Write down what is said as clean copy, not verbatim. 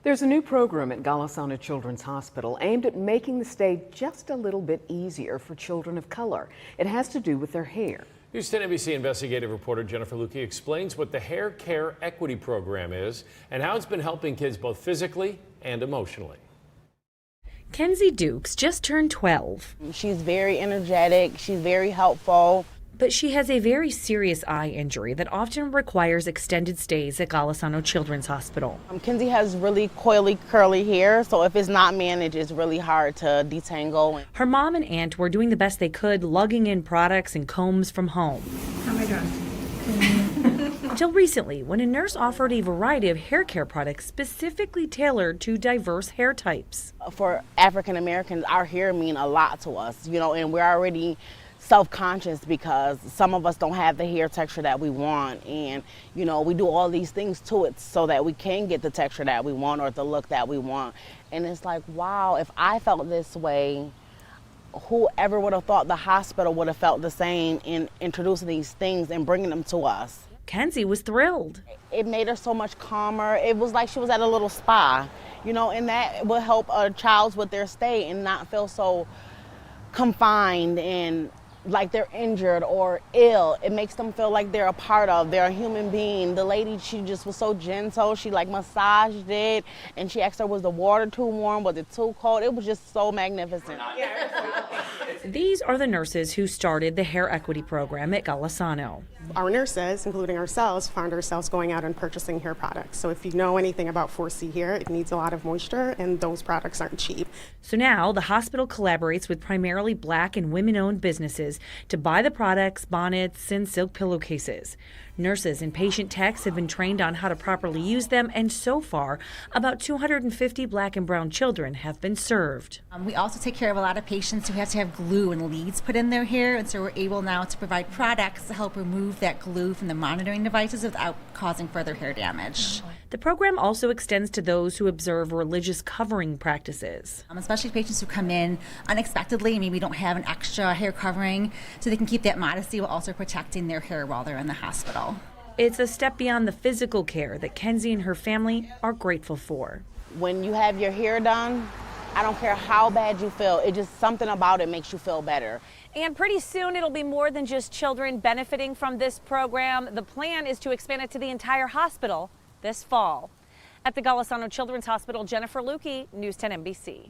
There's a new program at Golisano Children's Hospital aimed at making the stay just a little bit easier for children of color. It has to do with their hair. News 10 NBC investigative reporter Jennifer Lukey explains what the Hair Care Equity Program is and how it's been helping kids both physically and emotionally. Kenzie Dukes just turned 12. She's very energetic, she's very helpful. But she has a very serious eye injury that often requires extended stays at Golisano Children's Hospital. Kenzie has really coily, curly hair, so if it's not managed, it's really hard to detangle. Her mom and aunt were doing the best they could, lugging in products and combs from home. How am I doing? Until recently, when a nurse offered a variety of hair care products specifically tailored to diverse hair types. For African Americans, our hair means a lot to us, and we're already self-conscious because some of us don't have the hair texture that we want, and we do all these things to it so that we can get the texture that we want or the look that we want. And it's like, wow, if I felt this way, whoever would have thought the hospital would have felt the same in introducing these things and bringing them to us. Kenzie was thrilled. It made her so much calmer. It was like she was at a little spa, and that will help a child with their stay and not feel so confined and like they're injured or ill. It makes them feel like they're a human being. The lady, she just was so gentle. She massaged it, and she asked her, was the water too warm? Was it too cold? It was just so magnificent. These are the nurses who started the Hair Equity Program at Golisano. Our nurses, including ourselves, found ourselves going out and purchasing hair products. So if you know anything about 4C hair, it needs a lot of moisture, and those products aren't cheap. So now the hospital collaborates with primarily Black and women-owned businesses to buy the products, bonnets, and silk pillowcases. Nurses and patient techs have been trained on how to properly use them, and so far, about 250 Black and brown children have been served. We also take care of a lot of patients who have to have glue and leads put in their hair, and so we're able now to provide products to help remove that glue from the monitoring devices without causing further hair damage. The program also extends to those who observe religious covering practices. Especially patients who come in unexpectedly and maybe don't have an extra hair covering, so they can keep that modesty while also protecting their hair while they're in the hospital. It's a step beyond the physical care that Kenzie and her family are grateful for. When you have your hair done, I don't care how bad you feel, it just something about it makes you feel better. And pretty soon it'll be more than just children benefiting from this program. The plan is to expand it to the entire hospital this fall. At the Golisano Children's Hospital, Jennifer Lukey, News 10 NBC.